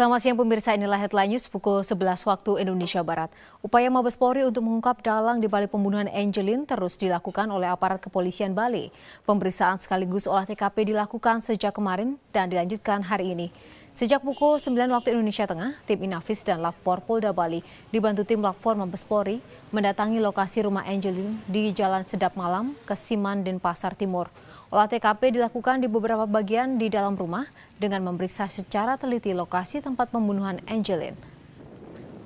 Selamat siang pemirsa, inilah headline news pukul 11 waktu Indonesia Barat. Upaya Mabes Polri untuk mengungkap dalang di balik pembunuhan Angelin terus dilakukan oleh aparat kepolisian Bali. Pemeriksaan sekaligus olah TKP dilakukan sejak kemarin dan dilanjutkan hari ini. Sejak pukul 9 waktu Indonesia Tengah, tim Inafis dan Lafor Polda Bali dibantu tim Lafor Mabes Polri mendatangi lokasi rumah Angelin di Jalan Sedap Malam, Kesiman, Denpasar Timur. Olah TKP dilakukan di beberapa bagian di dalam rumah dengan memeriksa secara teliti lokasi tempat pembunuhan Angelin.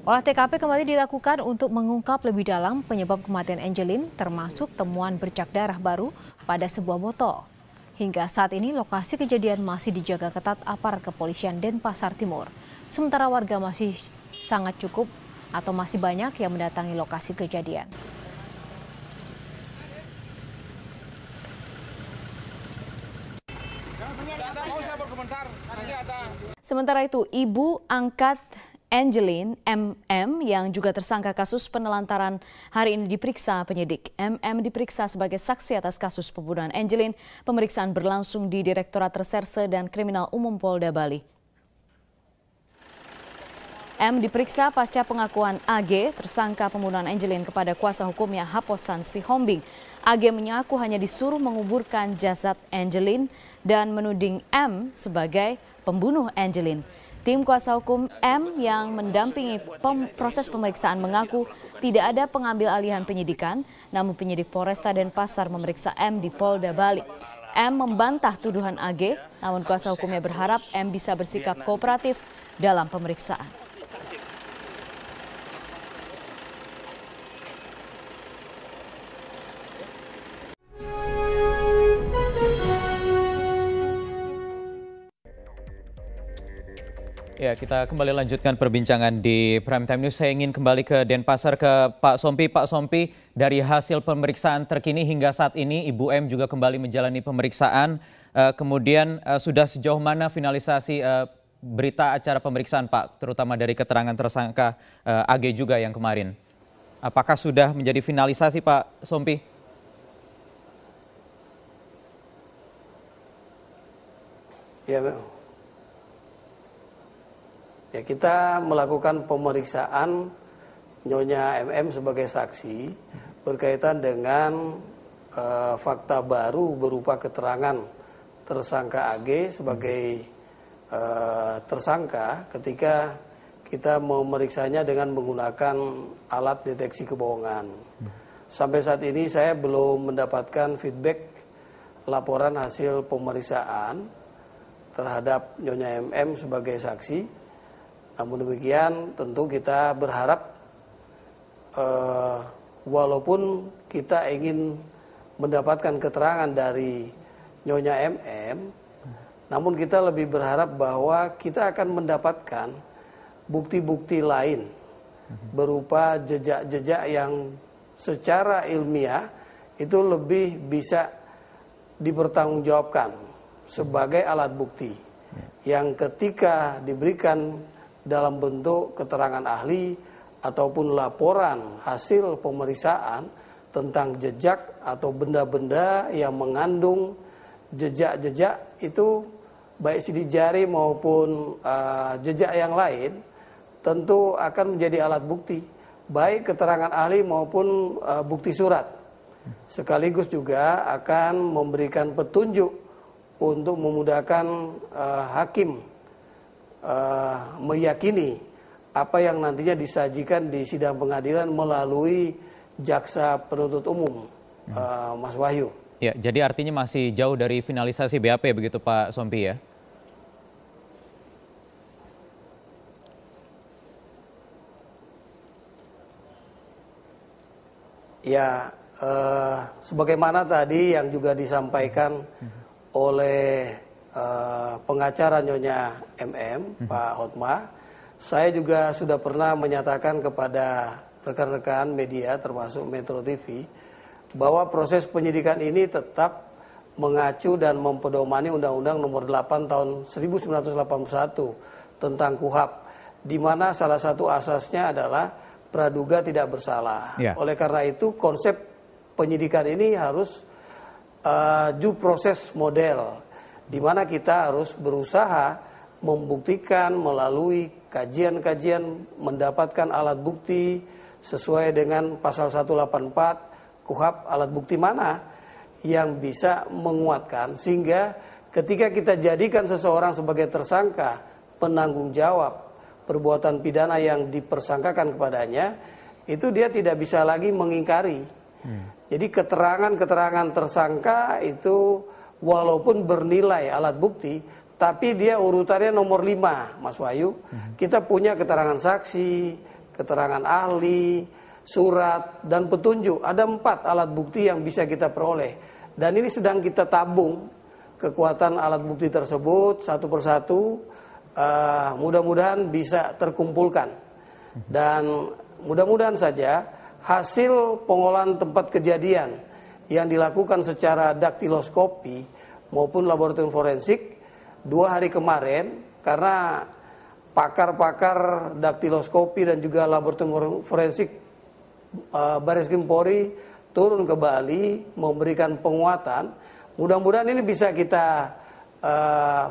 Olah TKP kembali dilakukan untuk mengungkap lebih dalam penyebab kematian Angelin, termasuk temuan bercak darah baru pada sebuah botol. Hingga saat ini lokasi kejadian masih dijaga ketat aparat kepolisian Denpasar Timur. Sementara warga masih sangat cukup atau masih banyak yang mendatangi lokasi kejadian. Sementara itu, ibu angkat Angelin, MM, yang juga tersangka kasus penelantaran, hari ini diperiksa penyidik. MM diperiksa sebagai saksi atas kasus pembunuhan Angelin. Pemeriksaan berlangsung di Direktorat Reserse dan Kriminal Umum Polda Bali. M diperiksa pasca pengakuan AG, tersangka pembunuhan Angelin, kepada kuasa hukumnya Haposan Sihombing. AG mengaku hanya disuruh menguburkan jasad Angelin dan menuding M sebagai pembunuh Angelin. Tim kuasa hukum M yang mendampingi proses pemeriksaan mengaku tidak ada pengambil alihan penyidikan, namun penyidik Polresta Denpasar memeriksa M di Polda Bali. M membantah tuduhan AG, namun kuasa hukumnya berharap M bisa bersikap kooperatif dalam pemeriksaan. Ya, kita kembali lanjutkan perbincangan di Prime Time News. Saya ingin kembali ke Denpasar, ke Pak Sompi. Pak Sompi, dari hasil pemeriksaan terkini hingga saat ini, Ibu M juga kembali menjalani pemeriksaan. Kemudian sudah sejauh mana finalisasi berita acara pemeriksaan, Pak? Terutama dari keterangan tersangka AG juga yang kemarin. Apakah sudah menjadi finalisasi, Pak Sompi? Ya, ya, kita melakukan pemeriksaan Nyonya MM sebagai saksi berkaitan dengan fakta baru berupa keterangan tersangka AG sebagai tersangka ketika kita memeriksanya dengan menggunakan alat deteksi kebohongan. Sampai saat ini saya belum mendapatkan feedback laporan hasil pemeriksaan terhadap Nyonya MM sebagai saksi. Namun demikian tentu kita berharap walaupun kita ingin mendapatkan keterangan dari Nyonya MM, namun kita lebih berharap bahwa kita akan mendapatkan bukti-bukti lain berupa jejak-jejak yang secara ilmiah itu lebih bisa dipertanggungjawabkan sebagai alat bukti yang ketika diberikan dalam bentuk keterangan ahli ataupun laporan hasil pemeriksaan tentang jejak atau benda-benda yang mengandung jejak-jejak itu baik sidik jari maupun jejak yang lain tentu akan menjadi alat bukti baik keterangan ahli maupun bukti surat, sekaligus juga akan memberikan petunjuk untuk memudahkan hakim meyakini apa yang nantinya disajikan di sidang pengadilan melalui jaksa penuntut umum, Mas Wahyu. Ya, jadi artinya masih jauh dari finalisasi BAP begitu Pak Sompi ya? Ya, sebagaimana tadi yang juga disampaikan oleh pengacara Nyonya MM, Pak Hotma, saya juga sudah pernah menyatakan kepada rekan-rekan media termasuk Metro TV bahwa proses penyidikan ini tetap mengacu dan mempedomani Undang-Undang Nomor 8 Tahun 1981 tentang KUHP, di mana salah satu asasnya adalah praduga tidak bersalah. Ya. Oleh karena itu konsep penyidikan ini harus due process model, di mana kita harus berusaha membuktikan melalui kajian-kajian, mendapatkan alat bukti sesuai dengan pasal 184 KUHP, alat bukti mana yang bisa menguatkan sehingga ketika kita jadikan seseorang sebagai tersangka penanggung jawab perbuatan pidana yang dipersangkakan kepadanya, itu dia tidak bisa lagi mengingkari. Jadi keterangan-keterangan tersangka itu walaupun bernilai alat bukti, tapi dia urutannya nomor 5, Mas Wahyu. Kita punya keterangan saksi, keterangan ahli, surat, dan petunjuk. Ada 4 alat bukti yang bisa kita peroleh. Dan ini sedang kita tabung kekuatan alat bukti tersebut satu persatu. Mudah-mudahan bisa terkumpulkan. Dan mudah-mudahan saja hasil pengolahan tempat kejadian yang dilakukan secara daktiloskopi maupun laboratorium forensik 2 hari kemarin, karena pakar-pakar daktiloskopi dan juga laboratorium forensik Baris Krim Polri turun ke Bali memberikan penguatan. Mudah-mudahan ini bisa kita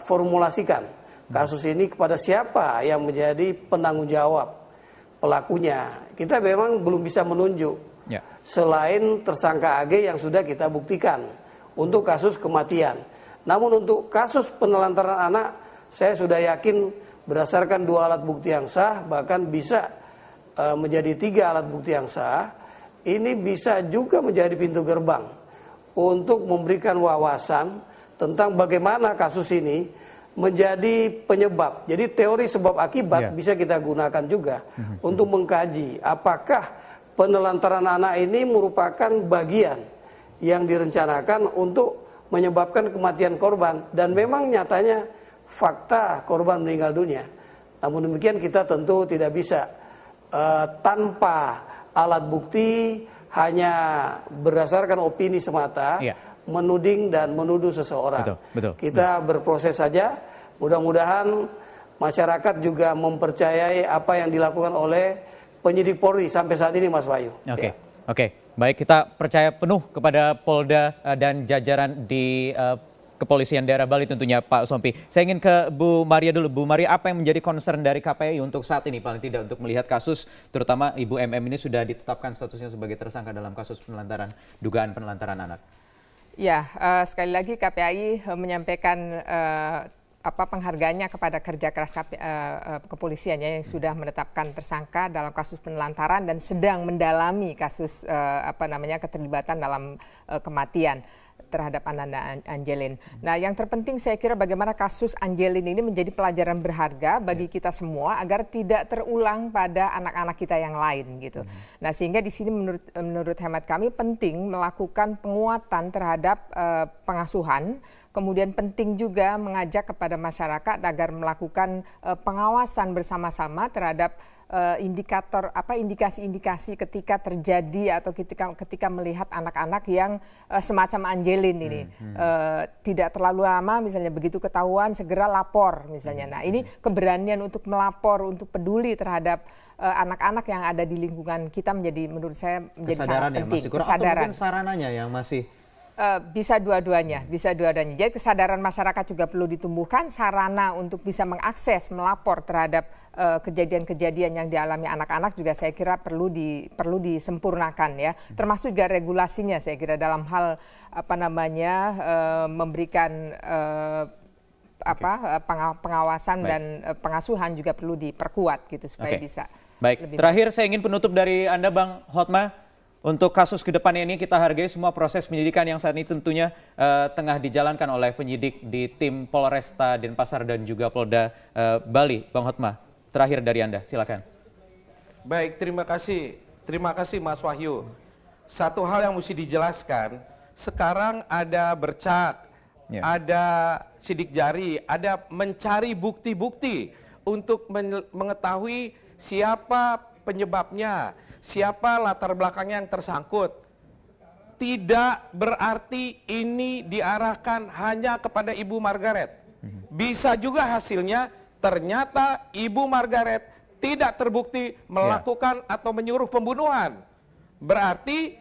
formulasikan kasus ini kepada siapa yang menjadi penanggung jawab pelakunya. Kita memang belum bisa menunjuk selain tersangka AG yang sudah kita buktikan untuk kasus kematian. Namun untuk kasus penelantaran anak, saya sudah yakin berdasarkan 2 alat bukti yang sah, bahkan bisa menjadi 3 alat bukti yang sah, ini bisa juga menjadi pintu gerbang untuk memberikan wawasan tentang bagaimana kasus ini menjadi penyebab. Jadi teori sebab akibat bisa kita gunakan juga untuk mengkaji apakah penelantaran anak ini merupakan bagian yang direncanakan untuk menyebabkan kematian korban, dan memang nyatanya fakta korban meninggal dunia. Namun demikian kita tentu tidak bisa tanpa alat bukti, hanya berdasarkan opini semata menuding dan menuduh seseorang. Betul. Kita berproses saja. Mudah-mudahan masyarakat juga mempercayai apa yang dilakukan oleh penyidik Polri sampai saat ini, Mas Wahyu. Oke. Baik, kita percaya penuh kepada Polda dan jajaran di Kepolisian Daerah Bali tentunya, Pak Sompi. Saya ingin ke Bu Maria dulu. Bu Maria, apa yang menjadi concern dari KPI untuk saat ini, paling tidak untuk melihat kasus, terutama Ibu MM ini sudah ditetapkan statusnya sebagai tersangka dalam kasus dugaan penelantaran anak? Ya, sekali lagi KPI menyampaikan penghargaannya kepada kerja keras kepolisian yang sudah menetapkan tersangka dalam kasus penelantaran dan sedang mendalami kasus keterlibatan dalam kematian terhadap Ananda Angelin. Nah, yang terpenting saya kira bagaimana kasus Angelin ini menjadi pelajaran berharga bagi kita semua agar tidak terulang pada anak-anak kita yang lain gitu. Nah, sehingga di sini menurut hemat kami penting melakukan penguatan terhadap pengasuhan. Kemudian penting juga mengajak kepada masyarakat agar melakukan pengawasan bersama-sama terhadap indikasi-indikasi ketika terjadi atau ketika melihat anak-anak yang semacam Angelin ini tidak terlalu lama, misalnya begitu ketahuan segera lapor misalnya. Nah, ini keberanian untuk melapor, untuk peduli terhadap anak-anak yang ada di lingkungan kita menurut saya menjadi sangat penting. Kesadaran atau mungkin sarananya yang masih bisa dua-duanya. Jadi kesadaran masyarakat juga perlu ditumbuhkan, sarana untuk bisa mengakses, melapor terhadap kejadian-kejadian yang dialami anak-anak juga saya kira perlu disempurnakan ya. Termasuk juga regulasinya saya kira dalam hal memberikan pengawasan dan pengasuhan juga perlu diperkuat gitu supaya bisa. Baik, terakhir saya ingin penutup dari Anda, Bang Hotma. Untuk kasus ke depannya ini kita hargai semua proses penyidikan yang saat ini tentunya tengah dijalankan oleh penyidik di tim Polresta Denpasar dan juga Polda Bali. Bang Hotma, terakhir dari Anda, silakan. Baik, terima kasih. Terima kasih Mas Wahyu. Satu hal yang mesti dijelaskan, sekarang ada bercak, ada sidik jari, ada mencari bukti-bukti untuk mengetahui siapa penyebabnya, siapa latar belakangnya yang tersangkut. Tidak berarti ini diarahkan hanya kepada Ibu Margaret. Bisa juga hasilnya ternyata Ibu Margaret tidak terbukti melakukan atau menyuruh pembunuhan. Berarti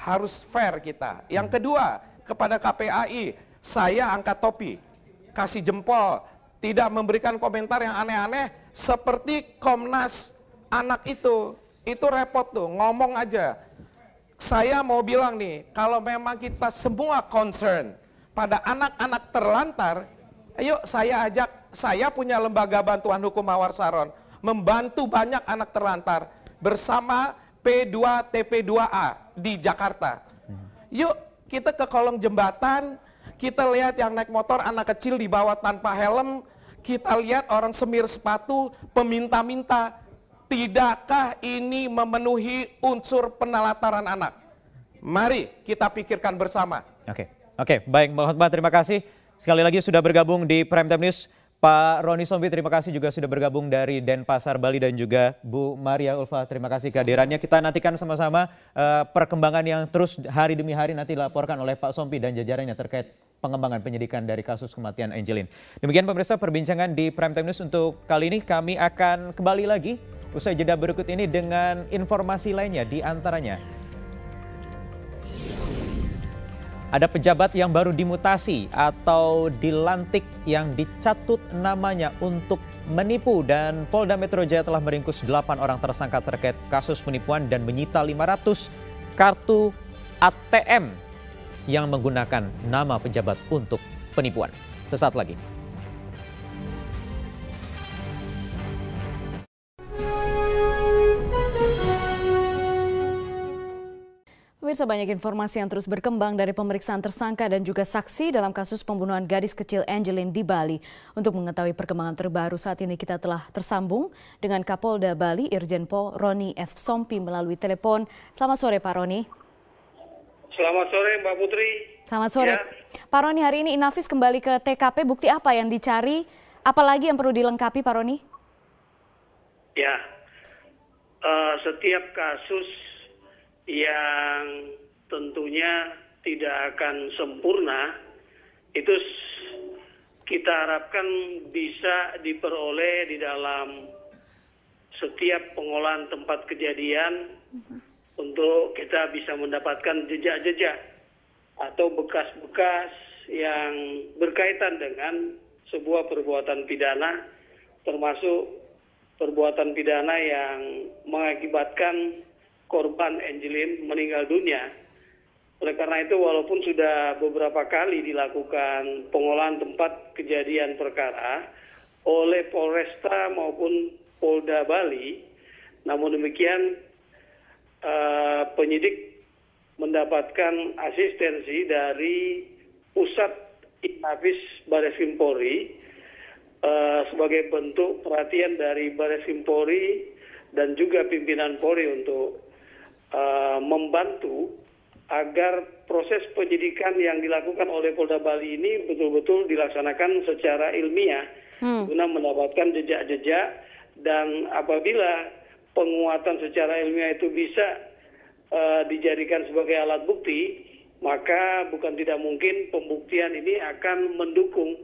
harus fair kita. Yang kedua, kepada KPAI, saya angkat topi, kasih jempol tidak memberikan komentar yang aneh-aneh seperti Komnas Anak itu repot tuh, ngomong aja. Saya mau bilang nih, kalau memang kita semua concern pada anak-anak terlantar, ayo saya ajak, saya punya lembaga bantuan hukum Mawar Saron, membantu banyak anak terlantar bersama P2TP2A di Jakarta. Yuk kita ke kolong jembatan, kita lihat yang naik motor anak kecil di bawah tanpa helm, kita lihat orang semir sepatu, peminta-minta. Tidakkah ini memenuhi unsur penelantaran anak? Mari kita pikirkan bersama. Oke, baik Mbak Hotma, terima kasih. Sekali lagi sudah bergabung di Prime Time News. Pak Roni Sompi, terima kasih juga sudah bergabung dari Denpasar, Bali, dan juga Bu Maria Ulfa, terima kasih kehadirannya. Kita nantikan sama-sama perkembangan yang terus hari demi hari nanti dilaporkan oleh Pak Sompi dan jajarannya terkait pengembangan penyidikan dari kasus kematian Angelin. Demikian pemirsa perbincangan di Prime Time News untuk kali ini. Kami akan kembali lagi usai jeda berikut ini dengan informasi lainnya, di antaranya ada pejabat yang baru dimutasi atau dilantik yang dicatut namanya untuk menipu, dan Polda Metro Jaya telah meringkus 8 orang tersangka terkait kasus penipuan dan menyita 500 kartu ATM yang menggunakan nama pejabat untuk penipuan. Sesaat lagi. Pemirsa, banyak informasi yang terus berkembang dari pemeriksaan tersangka dan juga saksi dalam kasus pembunuhan gadis kecil Angelin di Bali. Untuk mengetahui perkembangan terbaru, saat ini kita telah tersambung dengan Kapolda Bali, Irjen Pol Roni F. Sompi melalui telepon. Selamat sore Pak Roni. Selamat sore Mbak Putri. Selamat sore. Ya. Pak Roni, hari ini Inavis kembali ke TKP. Bukti apa yang dicari? Apalagi yang perlu dilengkapi Pak Roni? Ya, setiap kasus yang tentunya tidak akan sempurna, itu kita harapkan bisa diperoleh di dalam setiap pengolahan tempat kejadian untuk kita bisa mendapatkan jejak-jejak atau bekas-bekas yang berkaitan dengan sebuah perbuatan pidana, termasuk perbuatan pidana yang mengakibatkan korban Angelin meninggal dunia. Oleh karena itu, walaupun sudah beberapa kali dilakukan pengolahan tempat kejadian perkara oleh Polresta maupun Polda Bali, namun demikian penyidik mendapatkan asistensi dari Pusat Inavis Bareskrim Polri sebagai bentuk perhatian dari Bareskrim Polri dan juga pimpinan Polri untuk membantu agar proses penyidikan yang dilakukan oleh Polda Bali ini betul-betul dilaksanakan secara ilmiah guna mendapatkan jejak-jejak, dan apabila penguatan secara ilmiah itu bisa dijadikan sebagai alat bukti, maka bukan tidak mungkin pembuktian ini akan mendukung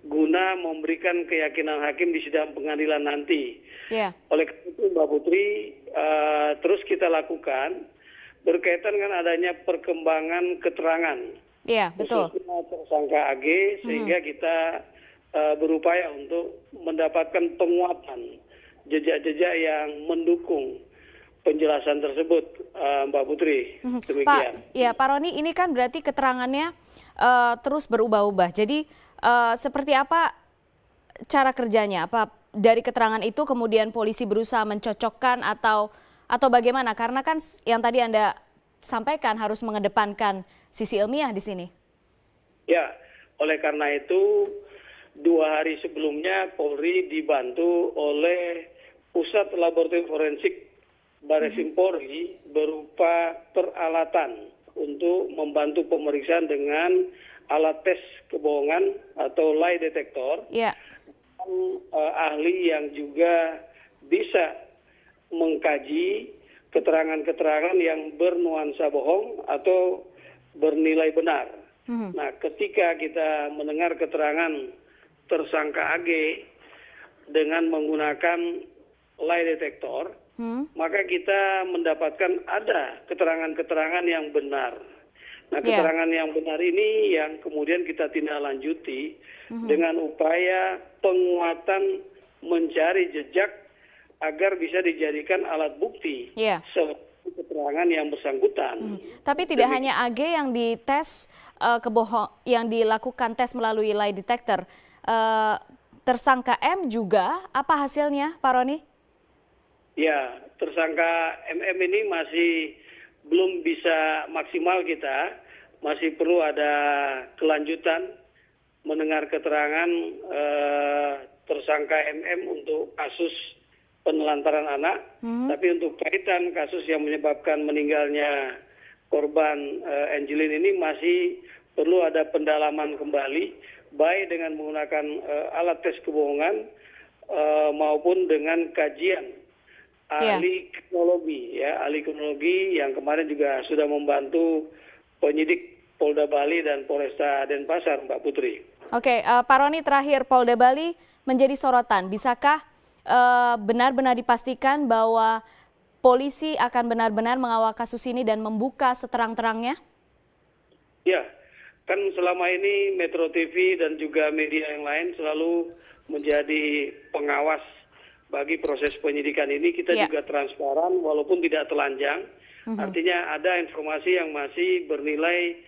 guna memberikan keyakinan hakim di sidang pengadilan nanti. Yeah. Oleh karena itu Mbak Putri, terus kita lakukan berkaitan dengan adanya perkembangan keterangan. Iya, betul. Khususnya tersangka AG, sehingga kita berupaya untuk mendapatkan penguatan jejak-jejak yang mendukung penjelasan tersebut, Mbak Putri. Demikian. Pak Roni, ini kan berarti keterangannya terus berubah-ubah. Jadi seperti apa cara kerjanya? Apa dari keterangan itu kemudian polisi berusaha mencocokkan atau bagaimana? Karena kan yang tadi Anda sampaikan harus mengedepankan sisi ilmiah di sini. Ya, oleh karena itu 2 hari sebelumnya Polri dibantu oleh Pusat Laboratorium Forensik Bareskrim Polri berupa peralatan untuk membantu pemeriksaan dengan alat tes kebohongan atau lie detector. Yeah. Ahli yang juga bisa mengkaji keterangan-keterangan yang bernuansa bohong atau bernilai benar. Nah, ketika kita mendengar keterangan tersangka AG dengan menggunakan lie detector, maka kita mendapatkan ada keterangan-keterangan yang benar. Nah, keterangan yang benar ini yang kemudian kita tindak lanjuti dengan upaya penguatan mencari jejak agar bisa dijadikan alat bukti seperti keterangan yang bersangkutan. Tapi tidak hanya AG yang dites yang dilakukan tes melalui lie detector, tersangka M juga apa hasilnya, Pak Roni? Ya, tersangka MM ini masih belum bisa maksimal kita, masih perlu ada kelanjutan mendengar keterangan tersangka MM untuk kasus penelantaran anak, tapi untuk kaitan kasus yang menyebabkan meninggalnya korban Angelin ini masih perlu ada pendalaman kembali, baik dengan menggunakan alat tes kebohongan maupun dengan kajian ahli kronologi, ahli kronologi yang kemarin juga sudah membantu penyidik Polda Bali dan Polresta Denpasar, Mbak Putri. Oke, Pak Roni, terakhir, Polda Bali menjadi sorotan. Bisakah benar-benar dipastikan bahwa polisi akan benar-benar mengawal kasus ini dan membuka seterang-terangnya? Ya, kan selama ini Metro TV dan juga media yang lain selalu menjadi pengawas bagi proses penyidikan ini. Kita juga transparan walaupun tidak telanjang. Artinya ada informasi yang masih bernilai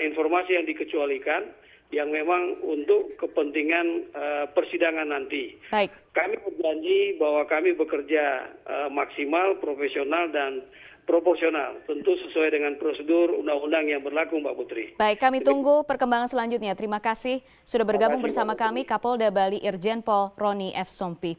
informasi yang dikecualikan yang memang untuk kepentingan persidangan nanti. Baik. Kami berjanji bahwa kami bekerja maksimal, profesional dan proporsional, tentu sesuai dengan prosedur undang-undang yang berlaku, Mbak Putri. Baik, kami tunggu perkembangan selanjutnya. Terima kasih sudah bergabung bersama kami Kapolda Bali Irjen Pol Roni F. Sompi.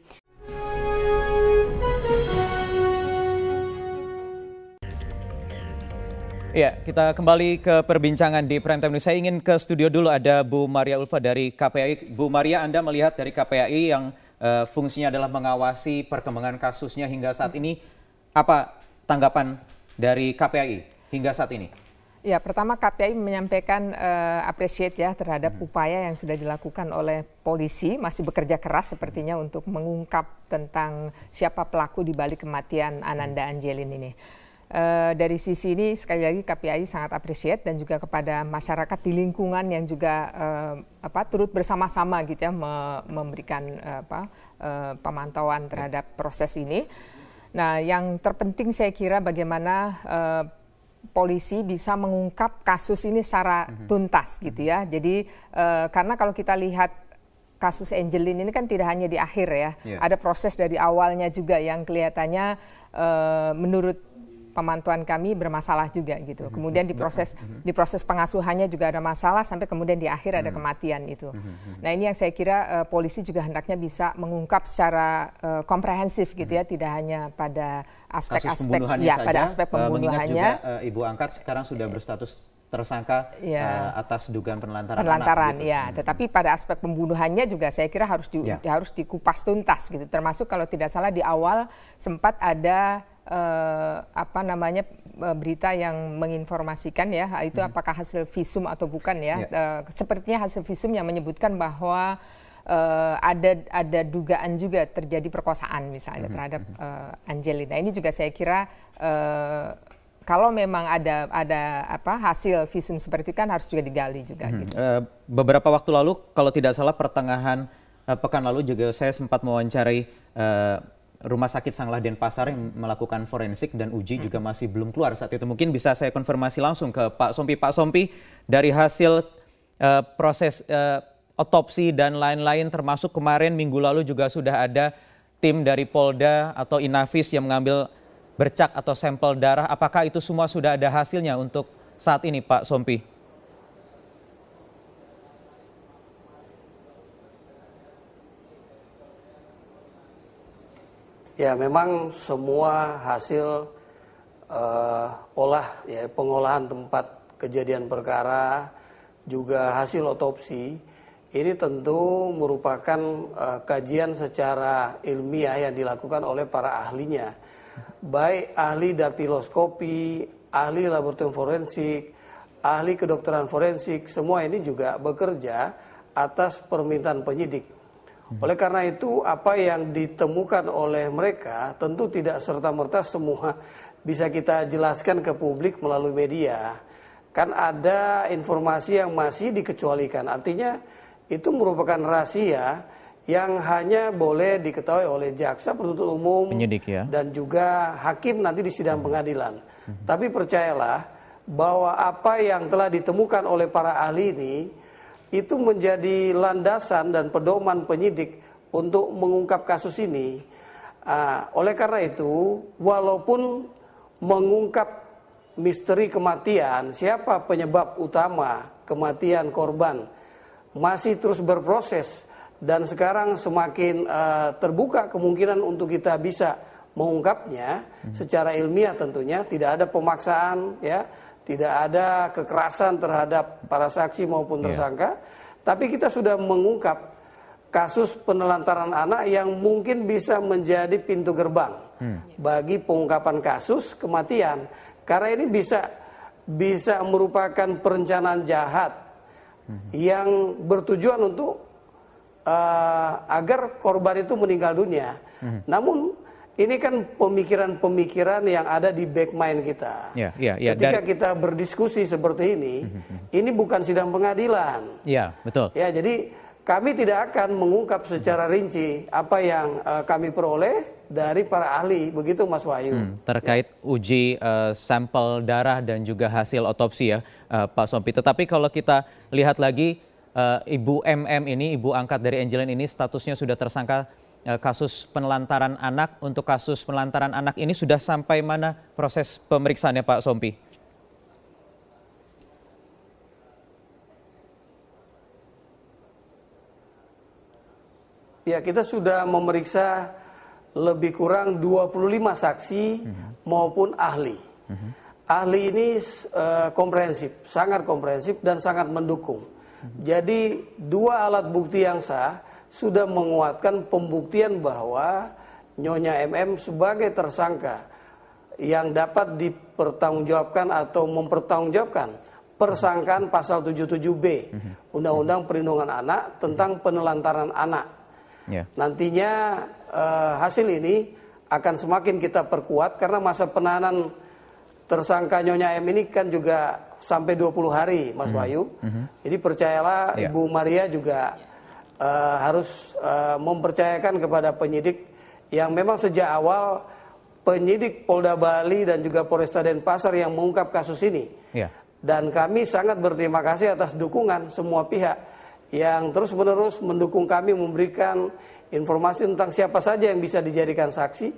Ya, kita kembali ke perbincangan di Prime Time News. Saya ingin ke studio dulu, ada Bu Maria Ulfa dari KPAI. Bu Maria, Anda melihat dari KPAI yang fungsinya adalah mengawasi perkembangan kasusnya hingga saat ini, apa tanggapan dari KPAI hingga saat ini? Ya, pertama KPAI menyampaikan appreciate ya terhadap upaya yang sudah dilakukan oleh polisi, masih bekerja keras sepertinya untuk mengungkap tentang siapa pelaku di balik kematian Ananda Angelin ini. Dari sisi ini sekali lagi KPAI sangat appreciate dan juga kepada masyarakat di lingkungan yang juga turut bersama-sama gitu ya memberikan pemantauan terhadap proses ini. Nah, yang terpenting saya kira bagaimana polisi bisa mengungkap kasus ini secara tuntas gitu ya. Jadi karena kalau kita lihat kasus Angelin ini kan tidak hanya di akhir ya, ada proses dari awalnya juga yang kelihatannya menurut pemantauan kami bermasalah juga gitu. Kemudian di proses pengasuhannya juga ada masalah sampai kemudian di akhir ada kematian itu. Nah, ini yang saya kira polisi juga hendaknya bisa mengungkap secara komprehensif gitu ya, tidak hanya pada aspek-aspek pada aspek pembunuhannya. Mengingat juga Ibu Angkat sekarang sudah berstatus tersangka atas dugaan penelantaran anak, gitu. Ya, tetapi pada aspek pembunuhannya juga saya kira harus dikupas tuntas gitu. Termasuk kalau tidak salah di awal sempat ada berita yang menginformasikan ya itu apakah hasil visum atau bukan ya. Sepertinya hasil visum yang menyebutkan bahwa ada dugaan juga terjadi perkosaan misalnya terhadap Angelin. Nah, ini juga saya kira kalau memang ada hasil visum seperti itu kan harus juga digali juga. Gitu. Beberapa waktu lalu, kalau tidak salah pertengahan pekan lalu juga saya sempat mewawancarai Rumah Sakit Sanglah Denpasar yang melakukan forensik dan uji juga masih belum keluar saat itu. Mungkin bisa saya konfirmasi langsung ke Pak Sompi. Pak Sompi, dari hasil proses otopsi dan lain-lain termasuk kemarin minggu lalu juga sudah ada tim dari Polda atau Inafis yang mengambil bercak atau sampel darah. Apakah itu semua sudah ada hasilnya untuk saat ini, Pak Sompi? Ya, memang semua hasil pengolahan tempat kejadian perkara, juga hasil otopsi, ini tentu merupakan kajian secara ilmiah yang dilakukan oleh para ahlinya. Baik ahli daktiloskopi, ahli laboratorium forensik, ahli kedokteran forensik, semua ini juga bekerja atas permintaan penyidik. Oleh karena itu, apa yang ditemukan oleh mereka tentu tidak serta-merta semua bisa kita jelaskan ke publik melalui media. kan ada informasi yang masih dikecualikan. Artinya itu merupakan rahasia yang hanya boleh diketahui oleh jaksa penuntut umum, penyidik, ya, dan juga hakim nanti di sidang pengadilan. Tapi percayalah bahwa apa yang telah ditemukan oleh para ahli ini itu menjadi landasan dan pedoman penyidik untuk mengungkap kasus ini. Oleh karena itu, walaupun mengungkap misteri kematian, siapa penyebab utama kematian korban, masih terus berproses, dan sekarang semakin terbuka kemungkinan untuk kita bisa mengungkapnya secara ilmiah tentunya, tidak ada pemaksaan, ya, tidak ada kekerasan terhadap para saksi maupun tersangka, tapi kita sudah mengungkap kasus penelantaran anak yang mungkin bisa menjadi pintu gerbang bagi pengungkapan kasus kematian, karena ini bisa merupakan perencanaan jahat yang bertujuan untuk agar korban itu meninggal dunia. Namun ini kan pemikiran-pemikiran yang ada di back mind kita. Ketika kita berdiskusi seperti ini bukan sidang pengadilan. Ya, betul. Ya, jadi kami tidak akan mengungkap secara rinci apa yang kami peroleh dari para ahli, begitu Mas Wahyu. Terkait uji sampel darah dan juga hasil otopsi, ya, Pak Sompi. Tetapi kalau kita lihat lagi, Ibu MM ini, ibu angkat dari Angelin ini, statusnya sudah tersangka kasus penelantaran anak. Untuk kasus penelantaran anak ini sudah sampai mana proses pemeriksaannya, Pak Sompi? Ya, kita sudah memeriksa lebih kurang 25 saksi maupun ahli. Ahli ini komprehensif, sangat komprehensif dan sangat mendukung. Jadi dua alat bukti yang sah sudah menguatkan pembuktian bahwa Nyonya MM sebagai tersangka yang dapat dipertanggungjawabkan atau mempertanggungjawabkan persangkaan pasal 77B Undang-Undang Perlindungan Anak tentang penelantaran anak. Nantinya hasil ini akan semakin kita perkuat karena masa penahanan tersangka Nyonya M ini kan juga sampai 20 hari, Mas Wahyu. Jadi percayalah, Ibu Maria juga harus mempercayakan kepada penyidik yang memang sejak awal penyidik Polda Bali dan juga Polresta Denpasar yang mengungkap kasus ini. Dan kami sangat berterima kasih atas dukungan semua pihak yang terus-menerus mendukung kami, memberikan informasi tentang siapa saja yang bisa dijadikan saksi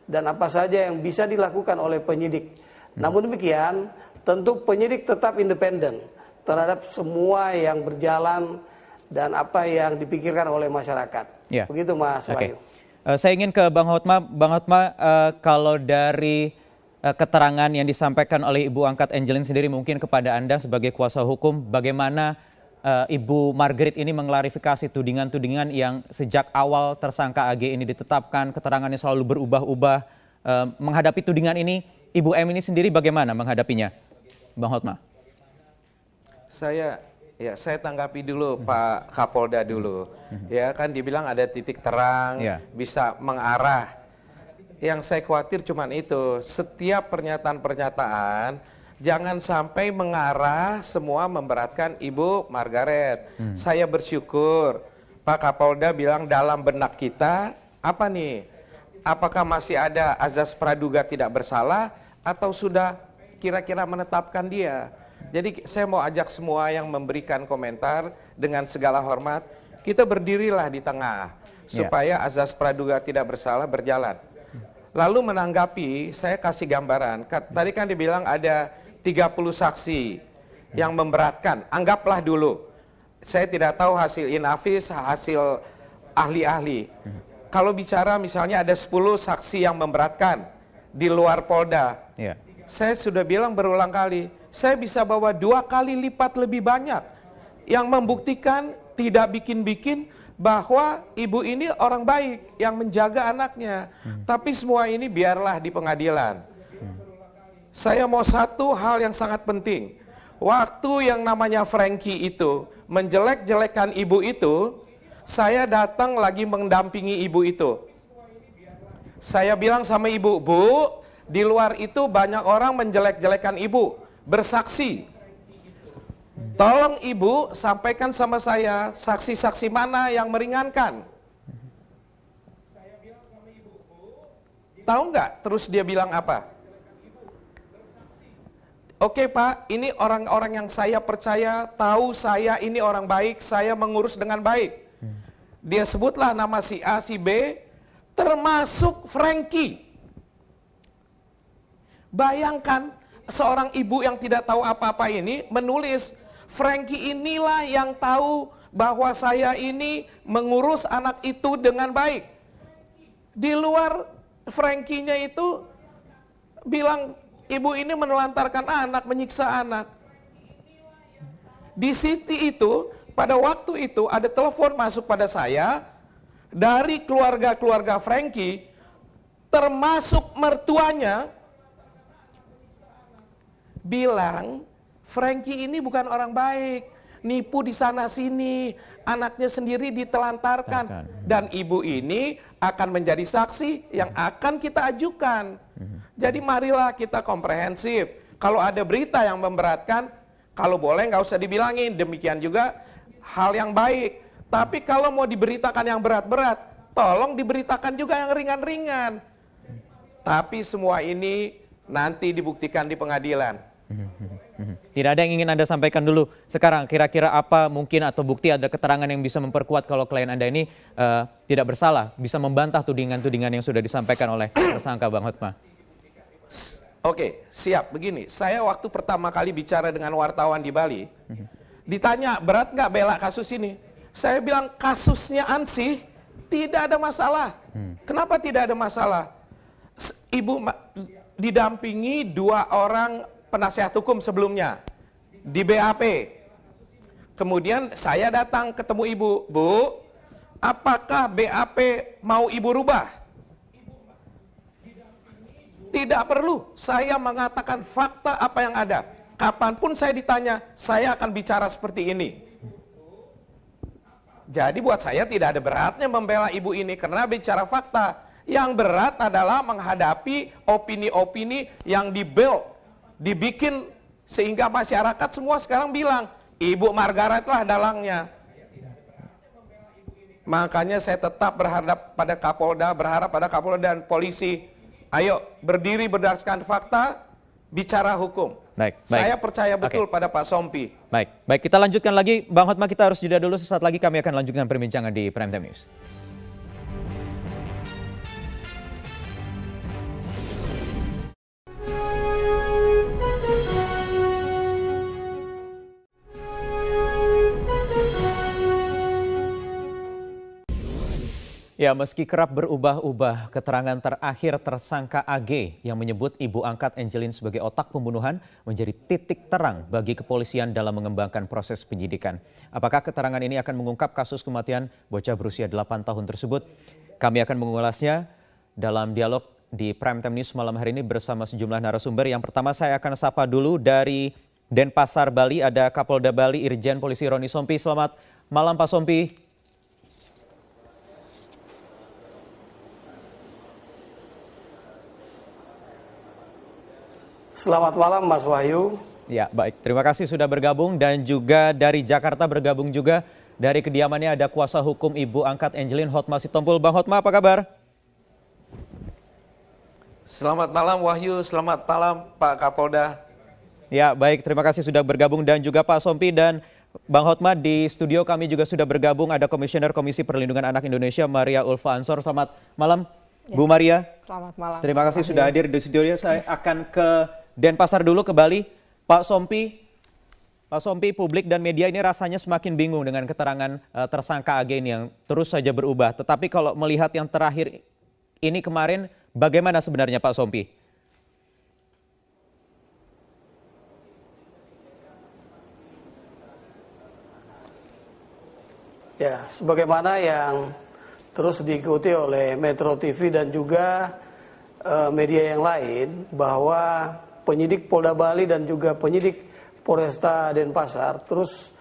dan apa saja yang bisa dilakukan oleh penyidik. Namun demikian, tentu penyidik tetap independen terhadap semua yang berjalan dan apa yang dipikirkan oleh masyarakat. Begitu Mas Wahyu. Saya ingin ke Bang Hotma. Bang Hotma, kalau dari keterangan yang disampaikan oleh Ibu angkat Angelin sendiri mungkin kepada Anda sebagai kuasa hukum, bagaimana Ibu Margaret ini mengklarifikasi tudingan-tudingan yang sejak awal tersangka AG ini ditetapkan, keterangannya selalu berubah-ubah. Menghadapi tudingan ini, Ibu M ini sendiri bagaimana menghadapinya, Bang Hotma? Saya tanggapi dulu Pak Kapolda dulu. Ya kan dibilang ada titik terang, bisa mengarah. Yang saya khawatir cuman itu, setiap pernyataan-pernyataan jangan sampai mengarah semua memberatkan Ibu Margaret. Saya bersyukur Pak Kapolda bilang dalam benak kita apa nih? Apakah masih ada azas praduga tidak bersalah atau sudah kira-kira menetapkan dia? Jadi saya mau ajak semua yang memberikan komentar dengan segala hormat, kita berdirilah di tengah supaya azas praduga tidak bersalah berjalan. Lalu menanggapi, saya kasih gambaran. Tadi kan dibilang ada 30 saksi yang memberatkan. Anggaplah dulu, saya tidak tahu hasil inafis, hasil ahli-ahli. Kalau bicara misalnya ada 10 saksi yang memberatkan di luar Polda, saya sudah bilang berulang kali, saya bisa bawa 2 kali lipat lebih banyak yang membuktikan tidak bikin-bikin bahwa ibu ini orang baik yang menjaga anaknya. Tapi semua ini biarlah di pengadilan. Saya mau satu hal yang sangat penting. Waktu yang namanya Frankie itu menjelek-jelekan ibu itu, saya datang lagi mendampingi ibu itu. Saya bilang sama ibu, Bu, di luar itu banyak orang menjelek-jelekan ibu, bersaksi. Tolong Ibu sampaikan sama saya saksi-saksi mana yang meringankan. Saya bilang sama Ibu, tahu nggak terus dia bilang apa? Oke Pak, ini orang-orang yang saya percaya, tahu saya ini orang baik, saya mengurus dengan baik. Dia sebutlah nama si A, si B, termasuk Frankie. Bayangkan seorang ibu yang tidak tahu apa-apa ini menulis, Frankie inilah yang tahu bahwa saya ini mengurus anak itu dengan baik. Di luar Frankie-nya itu bilang ibu ini menelantarkan anak, menyiksa anak. Di City itu, pada waktu itu ada telepon masuk pada saya dari keluarga-keluarga Frankie, termasuk mertuanya, bilang Frankie ini bukan orang baik, nipu di sana sini, anaknya sendiri ditelantarkan, dan ibu ini akan menjadi saksi yang akan kita ajukan. Jadi marilah kita komprehensif. Kalau ada berita yang memberatkan, kalau boleh nggak usah dibilangin. Demikian juga hal yang baik. Tapi kalau mau diberitakan yang berat-berat, tolong diberitakan juga yang ringan-ringan. Tapi semua ini nanti dibuktikan di pengadilan. Tidak ada yang ingin Anda sampaikan dulu sekarang, kira-kira apa mungkin atau bukti, ada keterangan yang bisa memperkuat kalau klien Anda ini tidak bersalah, bisa membantah tudingan-tudingan yang sudah disampaikan oleh tersangka Bang Hotma? Oke, siap. Begini, saya waktu pertama kali bicara dengan wartawan di Bali, ditanya berat nggak bela kasus ini? Saya bilang kasusnya Ansih tidak ada masalah. Kenapa tidak ada masalah? Ibu didampingi 2 orang penasihat hukum sebelumnya di BAP. Kemudian saya datang ketemu ibu, Bu, apakah BAP mau ibu rubah? Tidak perlu, saya mengatakan fakta apa yang ada. Kapanpun saya ditanya, saya akan bicara seperti ini. Jadi buat saya tidak ada beratnya membela ibu ini karena bicara fakta. Yang berat adalah menghadapi opini-opini yang dibikin sehingga masyarakat semua sekarang bilang Ibu Margaret lah dalangnya. Makanya saya tetap berharap pada Kapolda dan polisi, ayo berdiri berdasarkan fakta, bicara hukum. Baik. Saya percaya betul pada Pak Sompi. Baik, kita lanjutkan lagi. Bang Hotma, kita harus jeda dulu, sesaat lagi kami akan lanjutkan perbincangan di Prime Time News. Ya, meski kerap berubah-ubah, keterangan terakhir tersangka AG yang menyebut ibu angkat Angelin sebagai otak pembunuhan menjadi titik terang bagi kepolisian dalam mengembangkan proses penyidikan. Apakah keterangan ini akan mengungkap kasus kematian bocah berusia 8 tahun tersebut? Kami akan mengulasnya dalam dialog di Prime Time News malam hari ini bersama sejumlah narasumber. Yang pertama saya akan sapa dulu dari Denpasar, Bali, ada Kapolda Bali Irjen Polisi Roni Sompi. Selamat malam Pak Sompi. Selamat malam Mas Wahyu. Ya, baik. Terima kasih sudah bergabung, dan juga dari Jakarta bergabung juga dari kediamannya ada kuasa hukum ibu angkat Angelin, Hotma Sitompul. Bang Hotma, apa kabar? Selamat malam Wahyu, selamat malam Pak Kapolda. Ya, baik. Terima kasih sudah bergabung, dan juga Pak Sompi dan Bang Hotma. Di studio kami juga sudah bergabung ada Komisioner Komisi Perlindungan Anak Indonesia Maria Ulfa Ansor. Selamat malam, Bu Maria. Selamat malam. Terima kasih sudah hadir di studio. Saya akan ke Denpasar dulu, ke Bali. Pak Sompi, publik dan media ini rasanya semakin bingung dengan keterangan tersangka AG ini yang terus saja berubah. Tetapi kalau melihat yang terakhir ini kemarin, bagaimana sebenarnya Pak Sompi? Ya, sebagaimana yang terus diikuti oleh Metro TV dan juga media yang lain, bahwa penyidik Polda Bali dan juga penyidik Polresta Denpasar terus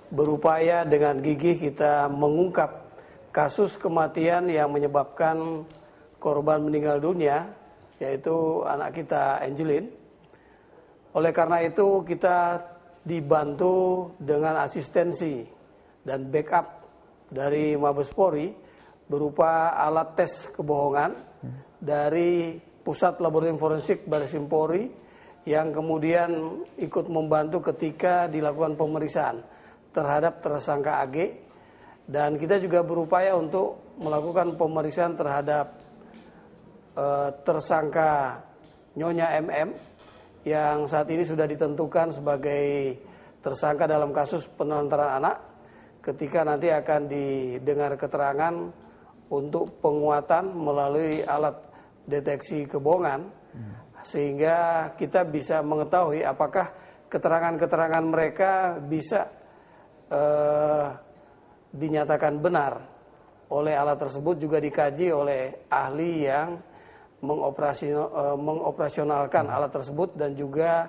berupaya dengan gigih kita mengungkap kasus kematian yang menyebabkan korban meninggal dunia, yaitu anak kita Angelin. Oleh karena itu kita dibantu dengan asistensi dan backup dari Mabes Polri berupa alat tes kebohongan dari Pusat Laboratorium Forensik Bareskrim Polri yang kemudian ikut membantu ketika dilakukan pemeriksaan terhadap tersangka AG, dan kita juga berupaya untuk melakukan pemeriksaan terhadap tersangka Nyonya MM yang saat ini sudah ditentukan sebagai tersangka dalam kasus penelantaran anak, ketika nanti akan didengar keterangan untuk penguatan melalui alat deteksi kebohongan, sehingga kita bisa mengetahui apakah keterangan-keterangan mereka bisa dinyatakan benar oleh alat tersebut, juga dikaji oleh ahli yang mengoperasionalkan alat tersebut dan juga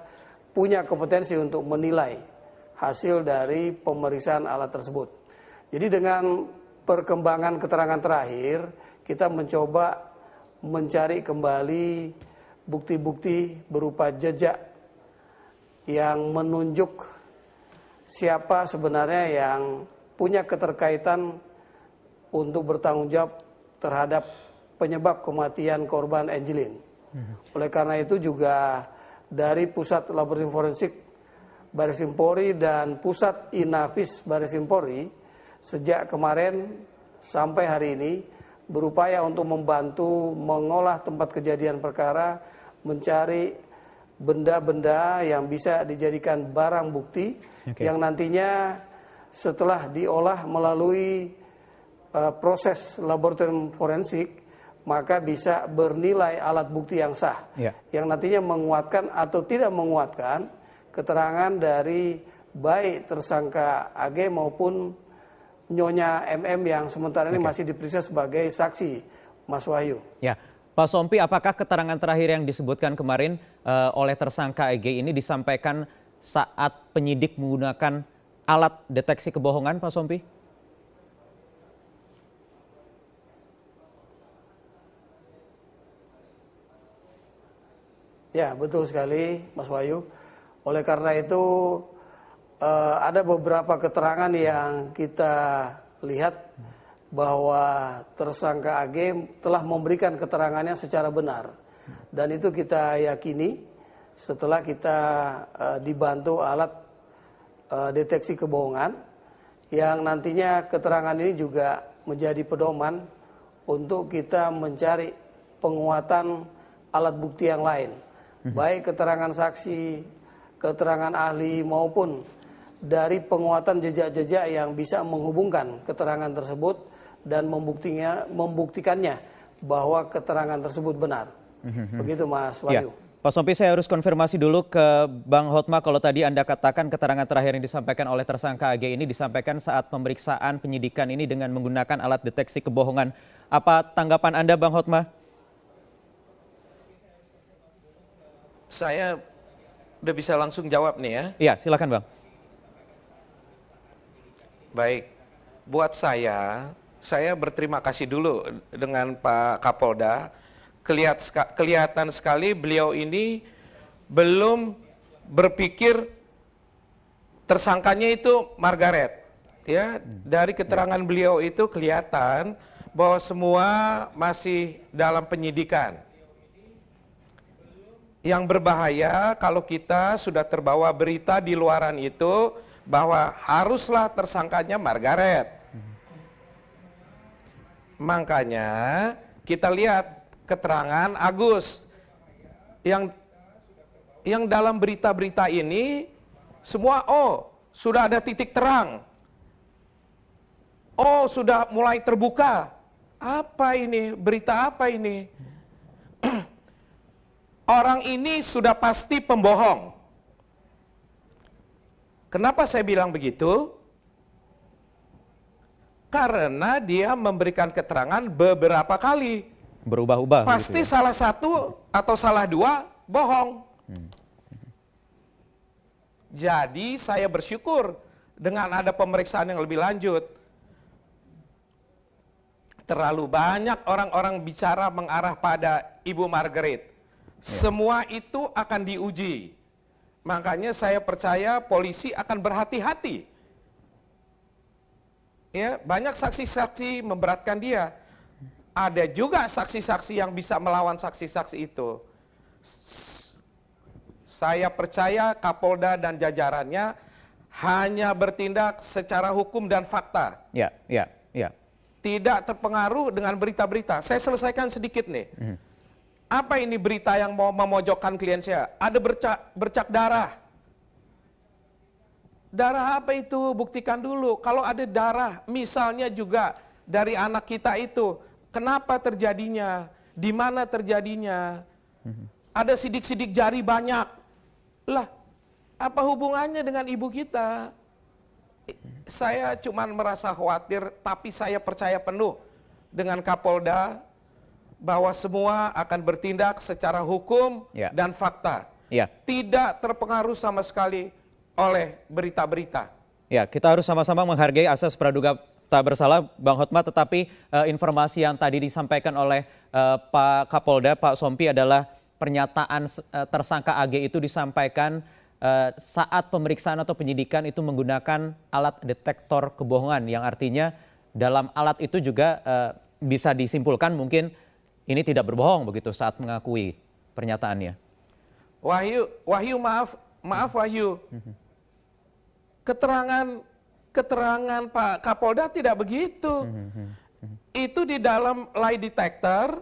punya kompetensi untuk menilai hasil dari pemeriksaan alat tersebut. Jadi dengan perkembangan keterangan terakhir, kita mencoba mencari kembali bukti-bukti berupa jejak yang menunjuk siapa sebenarnya yang punya keterkaitan untuk bertanggung jawab terhadap penyebab kematian korban Angelin. Oleh karena itu juga dari Pusat Laboratorium Forensik Bareskrim Polri dan Pusat Inafis Bareskrim Polri sejak kemarin sampai hari ini berupaya untuk membantu mengolah tempat kejadian perkara, mencari benda-benda yang bisa dijadikan barang bukti yang nantinya setelah diolah melalui proses laboratorium forensik maka bisa bernilai alat bukti yang sah, yang nantinya menguatkan atau tidak menguatkan keterangan dari baik tersangka AG maupun Nyonya MM yang sementara ini masih diperiksa sebagai saksi, Mas Wahyu. Ya, Pak Sompi, apakah keterangan terakhir yang disebutkan kemarin oleh tersangka AG ini disampaikan saat penyidik menggunakan alat deteksi kebohongan, Pak Sompi? Ya, betul sekali, Mas Wahyu. Oleh karena itu ada beberapa keterangan yang kita lihat bahwa tersangka AG telah memberikan keterangannya secara benar, dan itu kita yakini setelah kita dibantu alat deteksi kebohongan yang nantinya keterangan ini juga menjadi pedoman untuk kita mencari penguatan alat bukti yang lain, baik keterangan saksi, keterangan ahli maupun dari penguatan jejak-jejak yang bisa menghubungkan keterangan tersebut dan membuktikannya bahwa keterangan tersebut benar. Begitu Mas Wahyu. Ya. Pak Sompi, saya harus konfirmasi dulu ke Bang Hotma, kalau tadi Anda katakan keterangan terakhir yang disampaikan oleh tersangka AG ini disampaikan saat pemeriksaan penyidikan ini dengan menggunakan alat deteksi kebohongan. Apa tanggapan Anda, Bang Hotma? Saya udah bisa langsung jawab nih ya. Iya, silakan Bang. Baik, buat saya berterima kasih dulu dengan Pak Kapolda. Kelihatan sekali beliau ini belum berpikir tersangkanya itu Margaret. Ya, dari keterangan beliau itu kelihatan bahwa semua masih dalam penyidikan. Yang berbahaya kalau kita sudah terbawa berita di luaran itu bahwa haruslah tersangkanya Margaret. Makanya kita lihat keterangan Agus yang dalam berita-berita ini semua sudah ada titik terang. Sudah mulai terbuka. Apa ini? Berita apa ini? Orang ini sudah pasti pembohong. Kenapa saya bilang begitu? Karena dia memberikan keterangan beberapa kali. Berubah-ubah. Pasti gitu ya? salah satu atau salah dua bohong. Jadi saya bersyukur dengan ada pemeriksaan yang lebih lanjut. Terlalu banyak orang-orang bicara mengarah pada Ibu Margaret. Semua itu akan diuji. Makanya saya percaya polisi akan berhati-hati. Ya, banyak saksi-saksi memberatkan dia. Ada juga saksi-saksi yang bisa melawan saksi-saksi itu. Saya percaya Kapolda dan jajarannya hanya bertindak secara hukum dan fakta. Ya. Tidak terpengaruh dengan berita-berita. Saya selesaikan sedikit nih. Apa ini berita yang mau memojokkan klien saya? Ada bercak darah. Darah apa itu? Buktikan dulu. Kalau ada darah, misalnya juga dari anak kita itu, kenapa terjadinya? Di mana terjadinya? Ada sidik-sidik jari banyak. Lah, apa hubungannya dengan ibu kita? Saya cuma merasa khawatir, tapi saya percaya penuh dengan Kapolda bahwa semua akan bertindak secara hukum dan fakta. Tidak terpengaruh sama sekali oleh berita-berita. Ya, kita harus sama-sama menghargai asas praduga tak bersalah, Bang Hotma, tetapi informasi yang tadi disampaikan oleh Pak Kapolda, Pak Sompi, adalah pernyataan tersangka AG itu disampaikan saat pemeriksaan atau penyidikan itu menggunakan alat detektor kebohongan, yang artinya dalam alat itu juga bisa disimpulkan mungkin ini tidak berbohong begitu saat mengakui pernyataannya. Wahyu, maaf Wahyu. Keterangan Pak Kapolda tidak begitu. Itu di dalam lie detector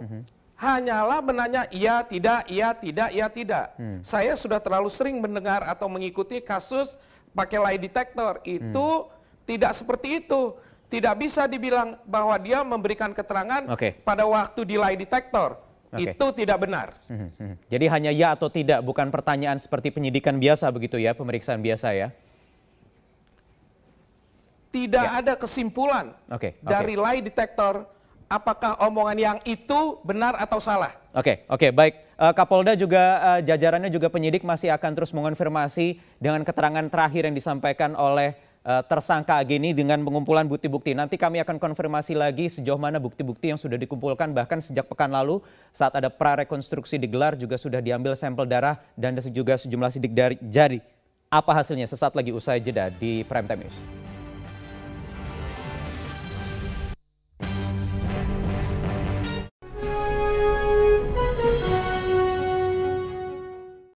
hanyalah menanya iya, tidak, iya, tidak, iya, tidak. Saya sudah terlalu sering mendengar atau mengikuti kasus pakai lie detector. Itu tidak seperti itu. Tidak bisa dibilang bahwa dia memberikan keterangan pada waktu di lie detector. Itu tidak benar. Jadi hanya ya atau tidak, bukan pertanyaan seperti penyidikan biasa begitu ya, pemeriksaan biasa ya? Tidak ada kesimpulan dari lie detector apakah omongan yang itu benar atau salah. Oke, baik. Kapolda juga jajarannya juga penyidik masih akan terus mengonfirmasi dengan keterangan terakhir yang disampaikan oleh tersangka AG ini dengan pengumpulan bukti-bukti. Nanti kami akan konfirmasi lagi sejauh mana bukti-bukti yang sudah dikumpulkan, bahkan sejak pekan lalu saat ada prarekonstruksi digelar juga sudah diambil sampel darah dan juga sejumlah sidik jari. Apa hasilnya? Sesaat lagi usai jeda di Prime Time News.